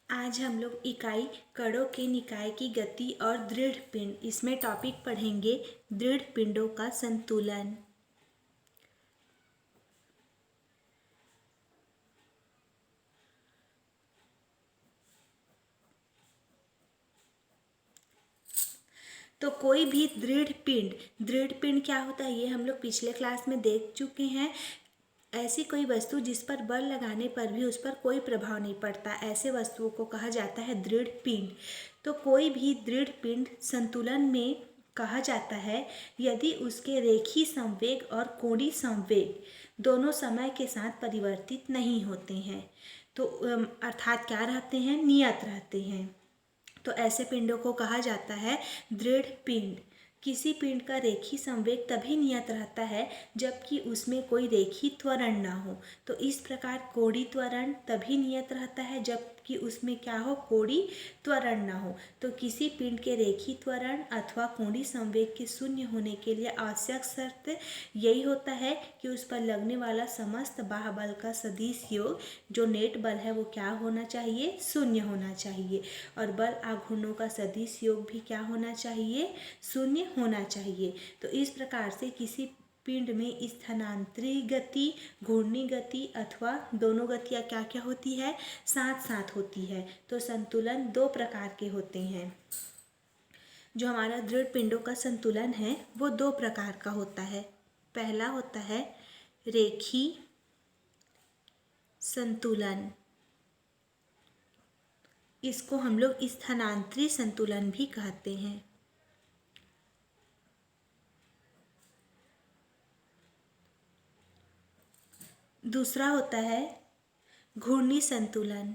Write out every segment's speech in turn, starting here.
आज हम लोग इकाई कणों के निकाय की गति और दृढ़ पिंड इसमें टॉपिक पढ़ेंगे दृढ़ पिंडों का संतुलन। तो कोई भी दृढ़ पिंड क्या होता है ये हम लोग पिछले क्लास में देख चुके हैं। ऐसी कोई वस्तु जिस पर बल लगाने पर भी उस पर कोई प्रभाव नहीं पड़ता, ऐसे वस्तुओं को कहा जाता है दृढ़ पिंड। तो कोई भी दृढ़ पिंड संतुलन में कहा जाता है यदि उसके रेखीय संवेग और कोणीय संवेग दोनों समय के साथ परिवर्तित नहीं होते हैं। तो अर्थात क्या रहते हैं, नियत रहते हैं। तो ऐसे पिंडों को कहा जाता है दृढ़ पिंड। किसी पिंड का रेखीय संवेग तभी नियत रहता है जबकि उसमें कोई रेखीय त्वरण ना हो। तो इस प्रकार कोणीय त्वरण तभी नियत रहता है जबकि उसमें क्या हो, कोणीय त्वरण ना हो। तो किसी पिंड के रेखीय त्वरण अथवा कोणीय संवेग के शून्य होने के लिए आवश्यक शर्त यही होता है कि उस पर लगने वाला समस्त बाह्य बल का सदिश योग जो नेट बल है वो क्या होना चाहिए, शून्य होना चाहिए। और बल आघूर्णों का सदिश योग भी क्या होना चाहिए, शून्य होना चाहिए। तो इस प्रकार से किसी पिंड में स्थानांतरित गति, घूर्णी गति अथवा दोनों गतियाँ क्या क्या होती है, साथ साथ होती है। तो संतुलन दो प्रकार के होते हैं। जो हमारा दृढ़ पिंडों का संतुलन है वो दो प्रकार का होता है। पहला होता है रेखीय संतुलन, इसको हम लोग स्थानांतरित संतुलन भी कहते हैं। दूसरा होता है घूर्णी संतुलन।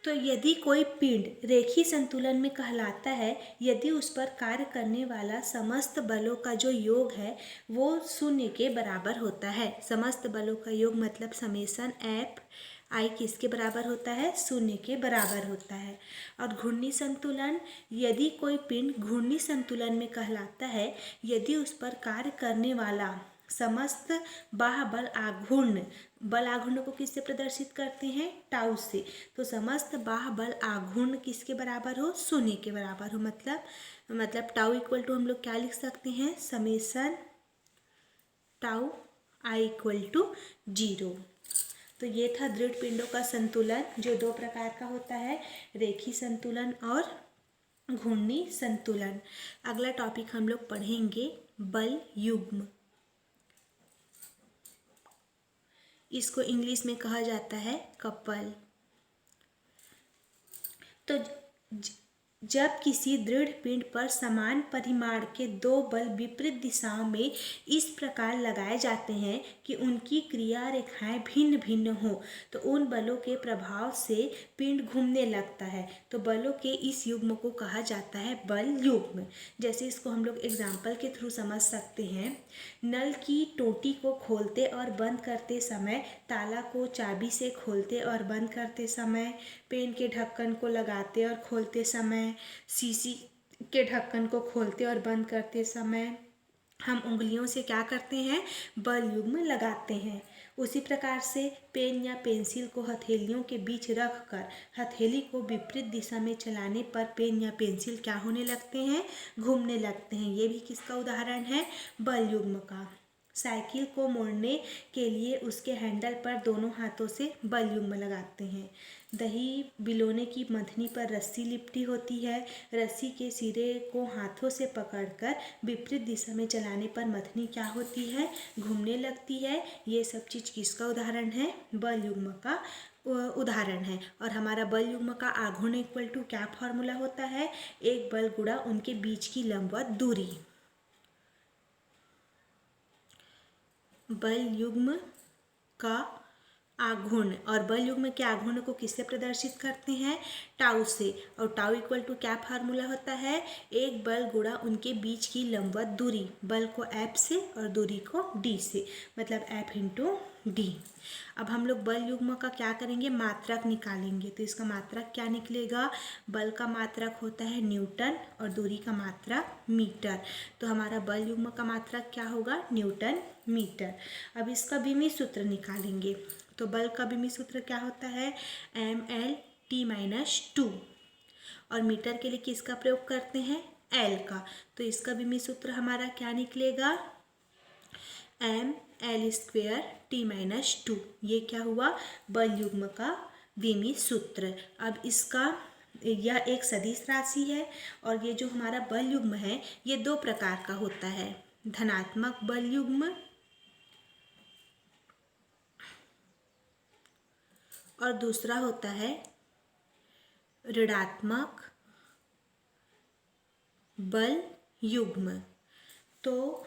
तो यदि कोई पिंड रेखीय संतुलन में कहलाता है यदि उस पर कार्य करने वाला समस्त बलों का जो योग है वो शून्य के बराबर होता है। समस्त बलों का योग मतलब समेशन एफ आई किसके बराबर होता है, शून्य के बराबर होता है। और घूर्णी संतुलन, यदि कोई पिंड घूर्णी संतुलन में कहलाता है यदि उस पर कार्य करने वाला समस्त बाह्य बल आघूर्ण को किससे प्रदर्शित करते हैं, टाउ से। तो समस्त बाह्य बल आघूर्ण किसके बराबर हो, शून्य के बराबर हो। मतलब टाउ इक्वल टू हम लोग क्या लिख सकते हैं, summation tau i equal to 0। तो ये था दृढ़ पिंडों का संतुलन जो दो प्रकार का होता है, रेखीय संतुलन और घूर्णी संतुलन। अगला टॉपिक हम लोग पढ़ेंगे बल युग्म। इसको इंग्लिश में कहा जाता है कपल। तो जब किसी दृढ़ पिंड पर समान परिमाण के दो बल विपरीत दिशाओं में इस प्रकार लगाए जाते हैं कि उनकी क्रिया रेखाएं भिन्न भिन्न हो तो उन बलों के प्रभाव से पिंड घूमने लगता है। तो बलों के इस युग्म को कहा जाता है बल युग्म। जैसे इसको हम लोग एग्जाम्पल के थ्रू समझ सकते हैं। नल की टोटी को खोलते और बंद करते समय, ताला को चाबी से खोलते और बंद करते समय, पेन के ढक्कन को लगाते और खोलते समय, शीशी के ढक्कन को खोलते और बंद करते समय हम उंगलियों से क्या करते हैं, बल युग्म लगाते हैं। उसी प्रकार से पेन या पेंसिल को हथेलियों के बीच रख कर हथेली को विपरीत दिशा में चलाने पर पेन या पेंसिल क्या होने लगते हैं, घूमने लगते हैं। ये भी किसका उदाहरण है, बल युग्म का। साइकिल को मोड़ने के लिए उसके हैंडल पर दोनों हाथों से बल युग्म लगाते हैं। दही बिलोने की मथनी पर रस्सी लिपटी होती है, रस्सी के सिरे को हाथों से पकड़कर विपरीत दिशा में चलाने पर मथनी क्या होती है, घूमने लगती है। ये सब चीज़ किसका उदाहरण है, बल युग्म का उदाहरण है। और हमारा बल युग्म का आघूर्ण इक्वल टू क्या फॉर्मूला होता है, एक बल गुणा उनके बीच की लंबवत दूरी। बल युग्म का आघूर्ण और बल युग्म के आघूर्ण को किससे प्रदर्शित करते हैं, टाउ से। और टाउ इक्वल टू क्या फार्मूला होता है, एक बल गुणा उनके बीच की लंबवत दूरी। बल को एफ से और दूरी को डी से, मतलब एफ इंटू डी। अब हम लोग बल युग्म का क्या करेंगे, मात्रक निकालेंगे। तो इसका मात्रक क्या निकलेगा, बल का मात्रक होता है न्यूटन और दूरी का मात्रक मीटर। तो हमारा बल युग्म का मात्रक क्या होगा, न्यूटन मीटर। अब इसका विमीय सूत्र निकालेंगे। तो बल का विमीय सूत्र क्या होता है, mL/t-2। और मीटर के लिए किसका प्रयोग करते हैं, एल का। तो इसका विमीय सूत्र हमारा क्या निकलेगा, mL²t-2। ये क्या हुआ, बल युग्म का विमीय सूत्र। अब इसका यह एक सदिश राशि है और ये जो हमारा बल युग्म है ये दो प्रकार का होता है, धनात्मक बल युग्म और दूसरा होता है ऋणात्मक बल युग्म। तो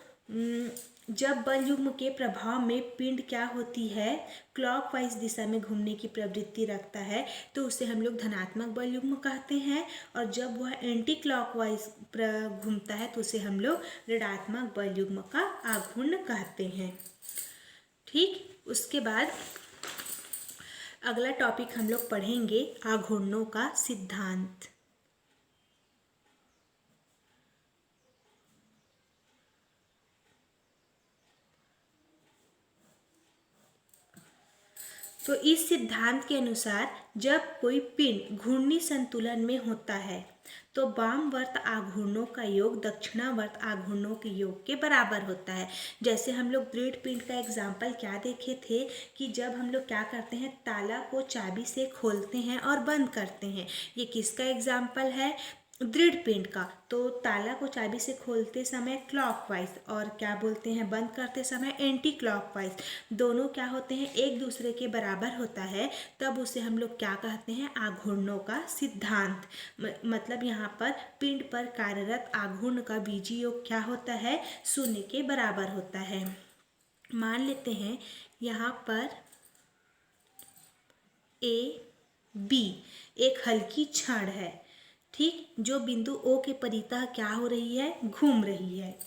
जब बल युग्म के प्रभाव में पिंड क्या होती है, क्लॉकवाइज दिशा में घूमने की प्रवृत्ति रखता है, तो उसे हम लोग धनात्मक बल युग्म कहते हैं। और जब वह एंटी क्लॉकवाइज घूमता है तो उसे हम लोग ऋणात्मक बल युग्म का आघूर्ण कहते हैं। ठीक, उसके बाद अगला टॉपिक हम लोग पढ़ेंगे आघूर्णों का सिद्धांत। तो इस सिद्धांत के अनुसार जब कोई पिंड घूर्णी संतुलन में होता है तो वामवर्त आघूर्णों का योग दक्षिणावर्त आघूर्णों के योग के बराबर होता है। जैसे हम लोग दृढ़ पिंड का एग्जाम्पल क्या देखे थे कि जब हम लोग क्या करते हैं, ताला को चाबी से खोलते हैं और बंद करते हैं। ये किसका एग्जाम्पल है, दृढ़ पिंड का। तो ताला को चाबी से खोलते समय क्लॉकवाइज और क्या बोलते हैं, बंद करते समय एंटी क्लॉकवाइज, दोनों क्या होते हैं, एक दूसरे के बराबर होता है। तब उसे हम लोग क्या कहते हैं, आघूर्णों का सिद्धांत। मतलब यहाँ पर पिंड पर कार्यरत आघूर्ण का बीजीय योग क्या होता है, शून्य के बराबर होता है। मान लेते हैं यहाँ पर ए बी एक हल्की छड़ है, ठीक, जो बिंदु O के परितः क्या हो रही है, घूम रही है।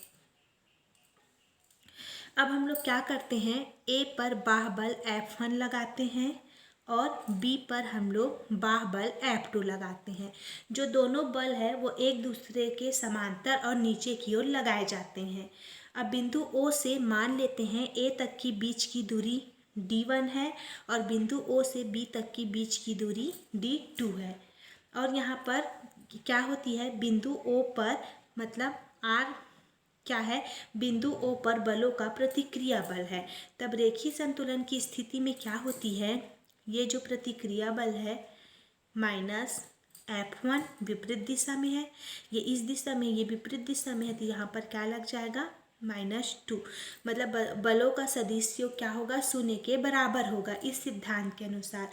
अब हम लोग क्या करते हैं, A पर बाह्य बल F1 लगाते हैं और B पर हम लोग बाह्य बल F2 लगाते हैं। जो दोनों बल है वो एक दूसरे के समांतर और नीचे की ओर लगाए जाते हैं। अब बिंदु O से मान लेते हैं A तक की बीच की दूरी D1 है और बिंदु O से B तक की बीच की दूरी D2 है। और यहाँ पर क्या होती है, बिंदु O पर मतलब R क्या है, बिंदु O पर बलों का प्रतिक्रिया बल है। तब रेखीय संतुलन की स्थिति में क्या होती है, ये जो प्रतिक्रिया बल है -F1 विपरीत दिशा में है, ये इस दिशा में, ये विपरीत दिशा में है, तो यहाँ पर क्या लग जाएगा, -2। मतलब बलों का सदिश योग क्या होगा, शून्य के बराबर होगा इस सिद्धांत के अनुसार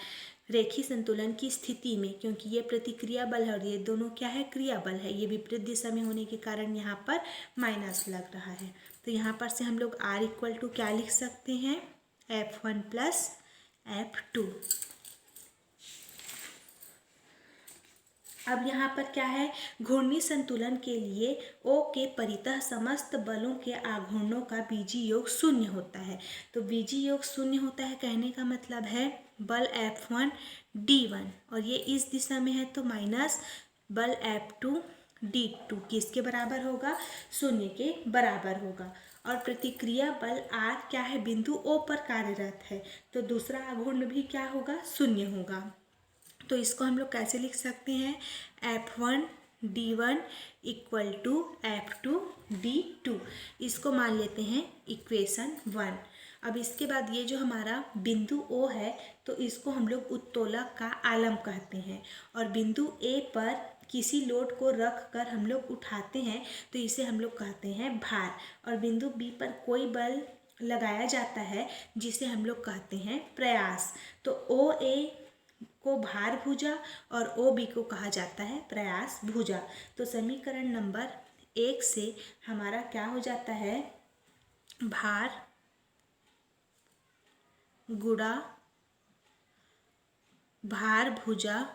रेखीय संतुलन की स्थिति में। क्योंकि ये प्रतिक्रिया बल है और ये दोनों क्या है, क्रिया बल है। ये विपरीत दिशा में होने के कारण यहाँ पर माइनस लग रहा है। तो यहाँ पर से हम लोग R = क्या लिख सकते हैं, F1 + F2। अब यहाँ पर क्या है, घूर्णी संतुलन के लिए O के परितः समस्त बलों के आघूर्णों का बीजीय योग शून्य होता है। तो बीजीय योग शून्य होता है कहने का मतलब है बल F1 D1 और ये इस दिशा में है तो माइनस बल F2 D2 किसके बराबर होगा, शून्य के बराबर होगा। और प्रतिक्रिया बल R क्या है, बिंदु O पर कार्यरत है, तो दूसरा आघूर्ण भी क्या होगा, शून्य होगा। तो इसको हम लोग कैसे लिख सकते हैं, F1 D1 = F2 D2। इसको मान लेते हैं इक्वेशन 1। अब इसके बाद ये जो हमारा बिंदु O है तो इसको हम लोग उत्तोलक का आलम कहते हैं और बिंदु A पर किसी लोड को रख कर हम लोग उठाते हैं तो इसे हम लोग कहते हैं भार। और बिंदु B पर कोई बल लगाया जाता है जिसे हम लोग कहते हैं प्रयास। तो OA को भार भुजा और OB को कहा जाता है प्रयास भुजा। तो समीकरण नंबर 1 से हमारा क्या हो जाता है, भार गुणा भार भुजा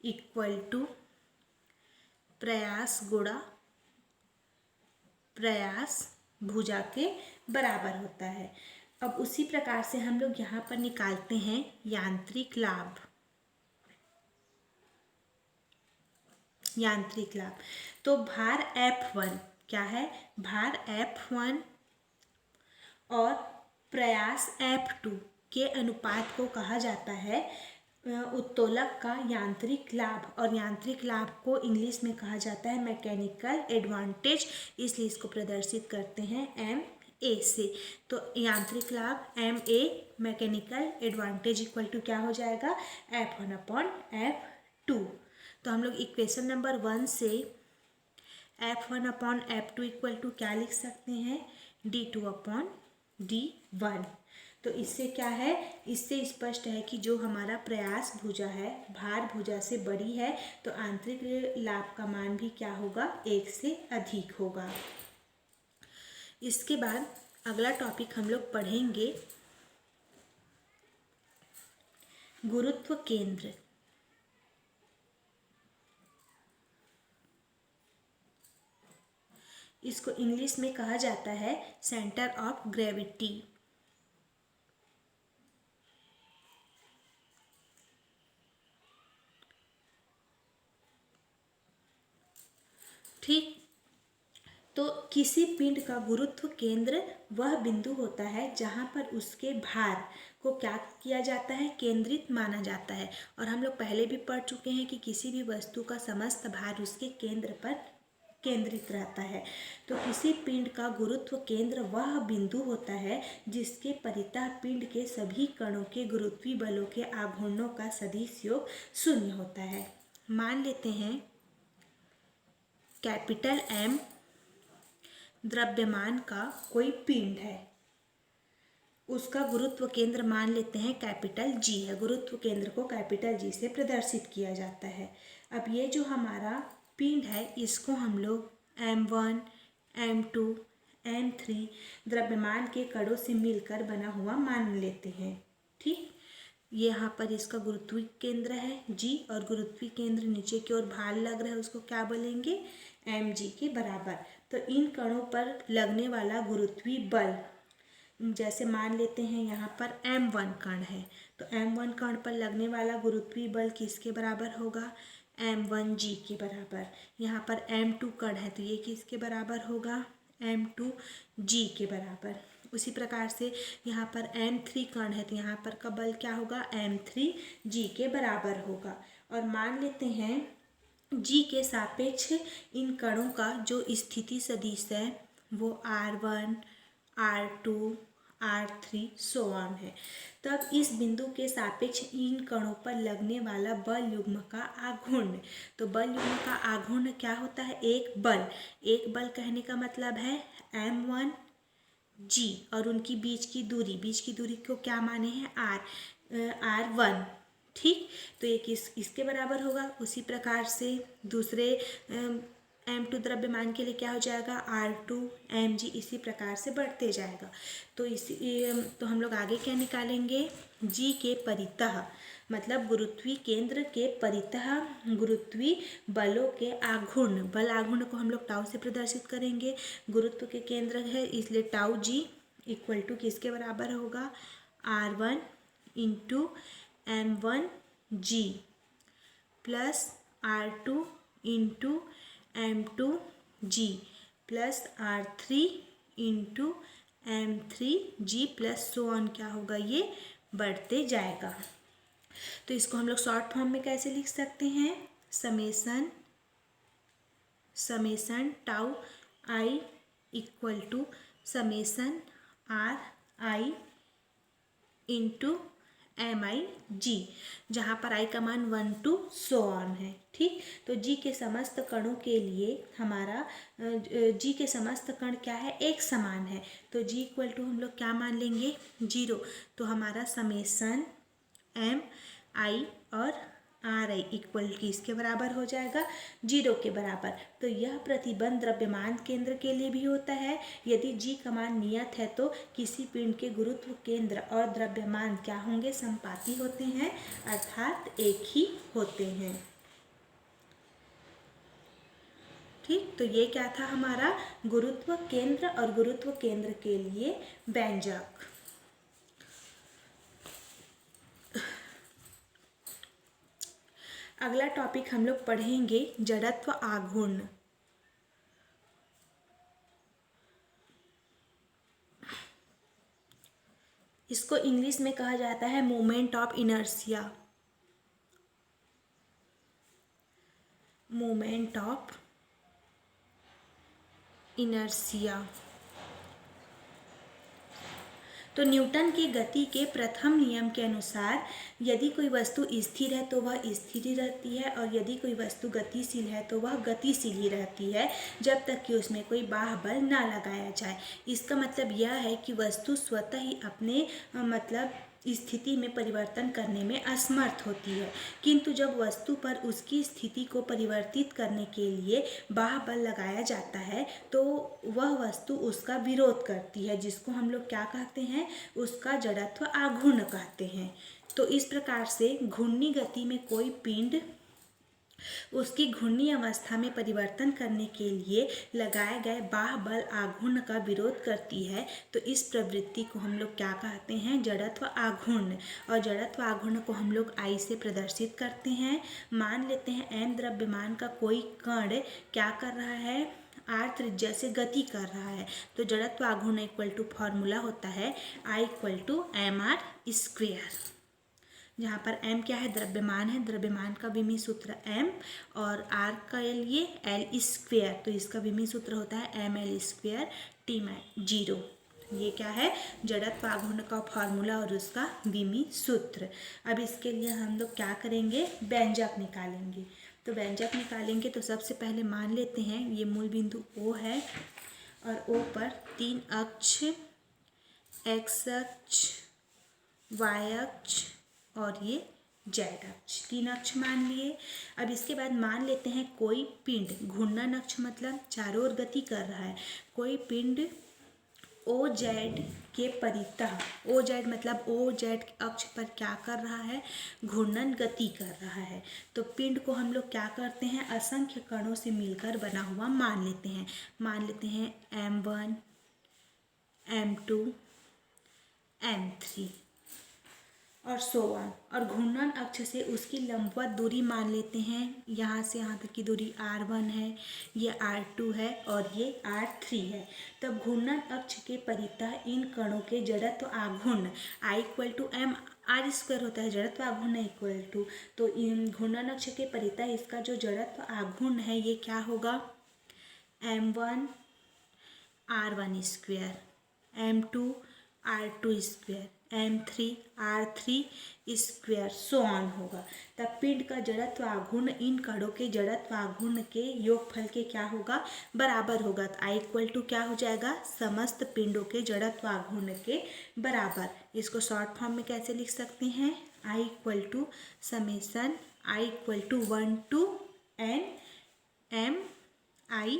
= प्रयास गुणा प्रयास भुजा के बराबर होता है। अब उसी प्रकार से हम लोग यहाँ पर निकालते हैं यांत्रिक लाभ। यांत्रिक लाभ तो भार F1 क्या है, भार F1 और प्रयास F2 के अनुपात को कहा जाता है उत्तोलक का यांत्रिक लाभ, और यांत्रिक लाभ को इंग्लिश में कहा जाता है मैकेनिकल एडवांटेज, इसलिए इसको प्रदर्शित करते हैं MA से। तो यांत्रिक लाभ MA mechanical advantage equal to क्या हो जाएगा, F1/F2। तो हम लोग इक्वेशन नंबर 1 से F1/F2 इक्वल टू क्या लिख सकते हैं, D2/D1। तो इससे क्या है, इससे स्पष्ट है कि जो हमारा प्रयास भुजा है भार भुजा से बड़ी है तो आंतरिक लाभ का मान भी क्या होगा, 1 से अधिक होगा। इसके बाद अगला टॉपिक हम लोग पढ़ेंगे गुरुत्व केंद्र। इसको इंग्लिश में कहा जाता है सेंटर ऑफ ग्रेविटी। ठीक, तो किसी पिंड का गुरुत्व केंद्र वह बिंदु होता है जहाँ पर उसके भार को क्या किया जाता है, केंद्रित माना जाता है। और हम लोग पहले भी पढ़ चुके हैं कि किसी भी वस्तु का समस्त भार उसके केंद्र पर केंद्रित रहता है। तो किसी पिंड का गुरुत्व केंद्र वह बिंदु होता है जिसके परितः पिंड के सभी कणों के गुरुत्वीय बलों के आघूर्णों का सदिश योग 0 होता है। मान लेते हैं कैपिटल M द्रव्यमान का कोई पिंड है, उसका गुरुत्व केंद्र मान लेते हैं कैपिटल G है। गुरुत्व केंद्र को कैपिटल G से प्रदर्शित किया जाता है। अब ये जो हमारा पिंड है इसको हम लोग M1, M2, M3 द्रव्यमान के कणों से मिलकर बना हुआ मान लेते हैं। ठीक, यहाँ पर इसका गुरुत्वीय केंद्र है G और गुरुत्वीय केंद्र नीचे की ओर भार लग रहा है, उसको क्या बोलेंगे, mg के बराबर। तो इन कणों पर लगने वाला गुरुत्वीय बल, जैसे मान लेते हैं यहाँ पर M1 कण है, तो M1 कण पर लगने वाला गुरुत्वीय बल किसके बराबर होगा, M1g के बराबर। यहाँ पर M2 कण है तो ये किसके बराबर होगा, M2g के बराबर। उसी प्रकार से यहाँ पर M3 कण है तो यहाँ पर का बल क्या होगा, M3g के बराबर होगा। और मान लेते हैं g के सापेक्ष इन कणों का जो स्थिति सदिश है वो R1, R2, R3 so on है। तब इस बिंदु के सापेक्ष इन कणों पर लगने वाला बल युग्म का आघूर्ण, तो बल युग्म का आघूर्ण क्या होता है, एक बल कहने का मतलब है M1g और उनकी बीच की दूरी को क्या माने हैं, R1। ठीक, तो एक इसके बराबर होगा। उसी प्रकार से दूसरे M2 द्रव्यमान के लिए क्या हो जाएगा, R2 mg, इसी प्रकार से बढ़ते जाएगा। तो हम लोग आगे क्या निकालेंगे, G के परितः, मतलब गुरुत्वीय केंद्र के परितः गुरुत्वीय बलों के आघूर्ण, बल आघूर्ण को हम लोग टाउ से प्रदर्शित करेंगे। गुरुत्व के केंद्र है इसलिए टाउ G इक्वल टू किसके बराबर होगा, R1 into M1g plus R2 into M2g plus R3 into M3g plus so on क्या होगा, ये बढ़ते जाएगा। तो इसको हम लोग शॉर्ट फॉर्म में कैसे लिख सकते हैं, summation tau i equal to summation r i into MIg, जहाँ पर i का मान 1 to सो ऑन है। ठीक, तो G के समस्त कणों के लिए हमारा G के समस्त कण क्या है, एक समान है, तो G इक्वल टू हम लोग क्या मान लेंगे, 0। तो हमारा समेसन MI और RI इक्वल किसके बराबर हो जाएगा, 0 के बराबर। तो यह प्रतिबंध द्रव्यमान केंद्र के लिए भी होता है। यदि G का मान नियत है तो किसी पिंड के गुरुत्व केंद्र और द्रव्यमान क्या होंगे, संपाती होते हैं, अर्थात एक ही होते हैं। ठीक, तो ये क्या था हमारा गुरुत्व केंद्र और गुरुत्व केंद्र के लिए व्यंजक। अगला टॉपिक हम लोग पढ़ेंगे जड़त्व आघूर्ण। इसको इंग्लिश में कहा जाता है moment of inertia. Moment of inertia. तो न्यूटन की गति के प्रथम नियम के अनुसार यदि कोई वस्तु स्थिर है तो वह स्थिर ही रहती है, और यदि कोई वस्तु गतिशील है तो वह गतिशील ही रहती है, जब तक कि उसमें कोई बाह्य बल ना लगाया जाए। इसका मतलब यह है कि वस्तु स्वतः ही अपने मतलब स्थिति में परिवर्तन करने में असमर्थ होती है, किंतु जब वस्तु पर उसकी स्थिति को परिवर्तित करने के लिए बाह्य बल लगाया जाता है तो वह वस्तु उसका विरोध करती है, जिसको हम लोग क्या कहते हैं, उसका जड़त्व आघूर्ण कहते हैं। तो इस प्रकार से घूर्णी गति में कोई पिंड उसकी घूर्णी अवस्था में परिवर्तन करने के लिए लगाए गए बाह्य बल आघूर्ण का विरोध करती है। तो इस प्रवृत्ति को हम लोग क्या कहते हैं, जड़त्व आघूर्ण। और जड़त्व आघूर्ण को हम लोग आई से प्रदर्शित करते हैं। मान लेते हैं m द्रव्यमान का कोई कण क्या कर रहा है, r त्रिज्या से गति कर रहा है, तो जड़त्व आघूर्ण इक्वल टू फॉर्मूला होता है I equal to mr square, जहाँ पर m क्या है, द्रव्यमान है, द्रव्यमान का विमीय सूत्र m, और r का लिए l स्क्वेयर, तो इसका विमीय सूत्र होता है ml स्क्वेयर t में 0। ये क्या है, जड़त्व आघूर्ण का फॉर्मूला और उसका विमीय सूत्र। अब इसके लिए हम लोग क्या करेंगे, व्यंजक निकालेंगे। तो व्यंजक निकालेंगे तो सबसे पहले मान लेते हैं ये मूल बिंदु O है, और O पर 3 अक्ष, x अक्ष, y अक्ष और ये z अक्ष, 3 अक्ष मान लिए। अब इसके बाद मान लेते हैं कोई पिंड घूर्णन अक्ष मतलब चारों ओर गति कर रहा है, कोई पिंड OZ के परितः, OZ मतलब OZ अक्ष पर क्या कर रहा है, घूर्णन गति कर रहा है। तो पिंड को हम लोग क्या करते हैं, असंख्य कणों से मिलकर बना हुआ मान लेते हैं। मान लेते हैं M1, M2, M3 और सो ऑन। और घूर्णन अक्ष से उसकी लंबवत दूरी मान लेते हैं, यहाँ से यहाँ तक की दूरी r1 है, ये r2 है और ये r3 है। तब घूर्णन अक्ष के परितः इन कणों के जड़त्व आघूर्ण I equal to m r square होता है, जड़त्व आघूर्ण इक्वल टू, तो इन घूर्णन अक्ष के परितः इसका जो जड़त्व आघूर्ण है ये क्या होगा, m1 r1 square, m2 r2 square, m3 r3 square, so on होगा। तब पिंड का जड़त्व आघूर्ण इन कणों के जड़त्व आघूर्ण के योगफल के क्या होगा, बराबर होगा। तो I इक्वल टू क्या हो जाएगा, समस्त पिंडों के जड़त्व आघूर्ण के बराबर। इसको शॉर्ट फॉर्म में कैसे लिख सकते हैं, I equal to summation I equal to 1 to n m I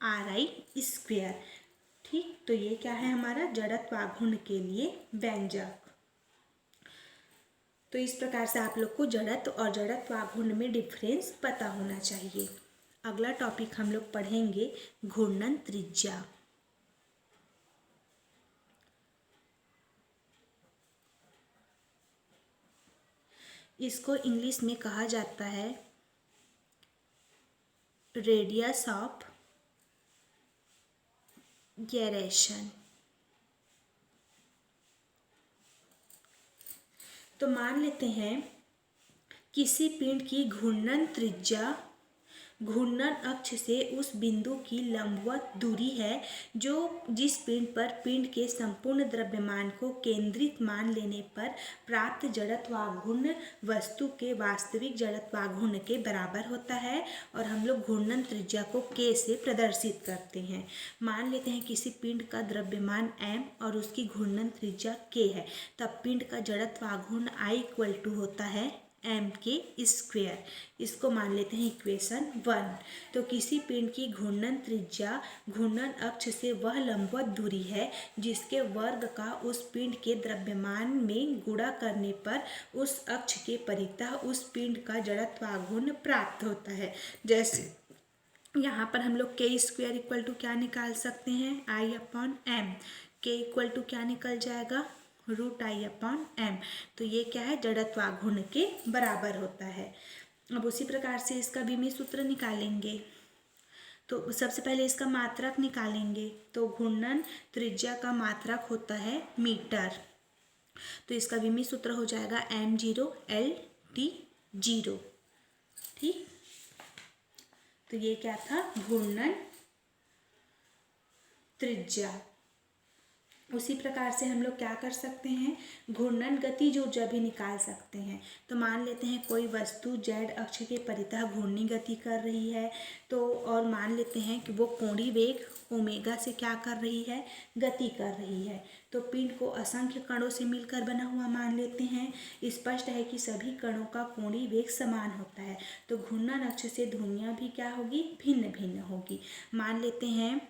r I square. ठीक, तो ये क्या है हमारा जड़त्व आघूर्ण के लिए व्यंजक। तो इस प्रकार से आप लोग को जड़त्व और जड़त्व आघूर्ण में डिफरेंस पता होना चाहिए। अगला टॉपिक हम लोग पढ़ेंगे घूर्णन त्रिज्या। इसको इंग्लिश में कहा जाता है रेडियस ऑफ gyration। तो मान लेते हैं किसी पिंड की घूर्णन त्रिज्या घूर्णन अक्ष से उस बिंदु की लंबवत दूरी है जो जिस पिंड पर पिंड के संपूर्ण द्रव्यमान को केंद्रित मान लेने पर प्राप्त जड़त्वाघूर्ण वस्तु के वास्तविक जड़त्वाघूर्ण के बराबर होता है, और हम लोग घूर्णन त्रिज्या को k से प्रदर्शित करते हैं। मान लेते हैं किसी पिंड का द्रव्यमान m और उसकी घूर्णन त्रिज्या k है, तब पिंड का जड़त्वाघूर्ण I इक्वल टू होता है m के स्क्वेयर। इसको मान लेते हैं इक्वेशन 1। तो किसी पिंड की घूर्णन त्रिज्या घूर्णन अक्ष से वह लंबवत दूरी है जिसके वर्ग का उस पिंड के द्रव्यमान में गुणा करने पर उस अक्ष के परितः उस पिंड का जड़त्वाघूर्ण प्राप्त होता है। जैसे यहाँ पर हम लोग k स्क्वेयर इक्वल टू क्या निकाल सकते हैं, I upon m। k equal to क्या निकल जाएगा, √I अपॉन m। तो ये क्या है, जड़त्वाघूर्ण के बराबर होता है। अब उसी प्रकार से इसका विमीय सूत्र निकालेंगे। तो सबसे पहले इसका मात्रक निकालेंगे। तो घूर्णन त्रिज्या का मात्रक होता है मीटर। तो इसका विमीय सूत्र हो जाएगा m0L/T0। ठीक, तो ये क्या था, घूर्णन त्रिज्या। उसी प्रकार से हम लोग क्या कर सकते हैं, घूर्णन गतिज ऊर्जा भी निकाल सकते हैं। तो मान लेते हैं कोई वस्तु जेड अक्ष के परितः घूर्णी गति कर रही है, तो और मान लेते हैं कि वो कोणीय वेग ओमेगा से क्या कर रही है, गति कर रही है। तो पिंड को असंख्य कणों से मिलकर बना हुआ मान लेते हैं। स्पष्ट है कि सभी कणों का कोणीय वेग समान होता है, तो घूर्णन अक्ष से धुनियाँ भी क्या होगी, भिन्न भिन्न होगी। मान लेते हैं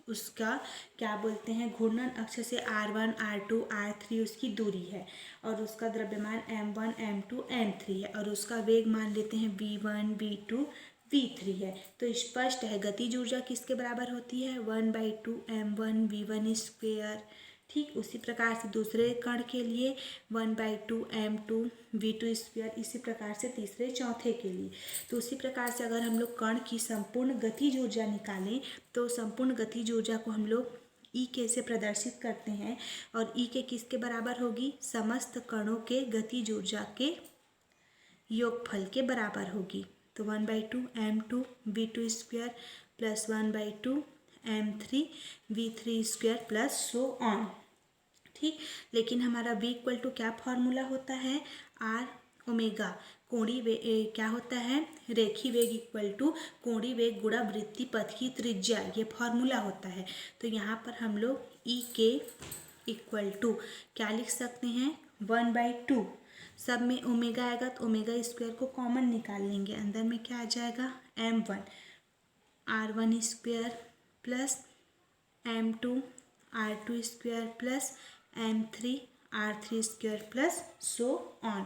उसका क्या बोलते हैं, घूर्णन अक्ष से r1, r2, r3 उसकी दूरी है, और उसका द्रव्यमान m1, m2, m3 है, और उसका वेग मान लेते हैं v1, v2, v3 है। तो स्पष्ट है गतिज ऊर्जा किसके बराबर होती है, 1/2 m1 v1 स्क्वेयर। ठीक, उसी प्रकार से दूसरे कण के लिए 1/2 m2 v2 स्क्वेयर, इसी प्रकार से तीसरे चौथे के लिए। तो उसी प्रकार से अगर हम लोग कण की संपूर्ण गतिज ऊर्जा निकालें, तो संपूर्ण गतिज ऊर्जा को हम लोग ई के से प्रदर्शित करते हैं, और ई के किसके बराबर होगी, समस्त कणों के गतिज ऊर्जा के योगफल के बराबर होगी। तो 1/2 m2 v2 square plus 1/2 m3 v3 square plus so on. ठीक, लेकिन हमारा v इक्वल टू क्या फॉर्मूला होता है, r ओमेगा कोणीय वेग क्या होता है, रेखीय वेग इक्वल टू कोणीय वेग गुणा वृत्तीय पथ की त्रिज्या, ये फॉर्मूला होता है। तो यहाँ पर हम लोग ई के इक्वल टू क्या लिख सकते हैं, 1/2, सब में ओमेगा आएगा तो ओमेगा स्क्वायर को कॉमन निकाल लेंगे, अंदर में क्या आ जाएगा, m1 r1 square plus m2 r2 square plus m3 r3 square plus so on.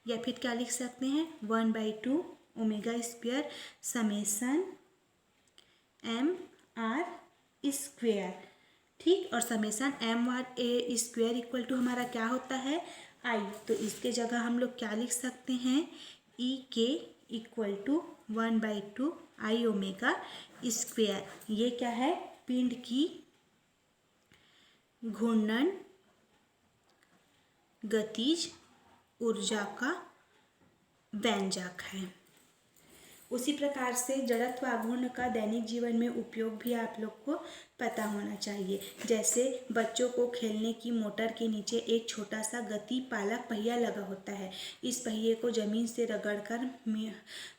या फिर क्या लिख सकते हैं, 1/2 omega square summation m r square. ठीक, और summation m/a square equal to हमारा क्या होता है, i। तो इसके जगह हम लोग क्या लिख सकते हैं, E k equal to 1/2 i omega square. ये क्या है, पिंड की घूर्णन गतिज ऊर्जा का व्यंजक है। उसी प्रकार से जड़त्व आघूर्ण का दैनिक जीवन में उपयोग भी आप लोग को पता होना चाहिए। जैसे बच्चों को खेलने की मोटर के नीचे एक छोटा सा गति पालक पहिया लगा होता है। इस पहिए को जमीन से रगड़कर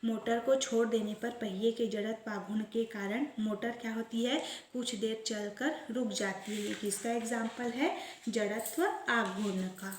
मोटर को छोड़ देने पर पहिए के जड़त्व आघूर्ण के कारण मोटर क्या होती है, कुछ देर चलकर रुक जाती है। किसका एग्जाम्पल है, जड़त्व आघूर्ण का।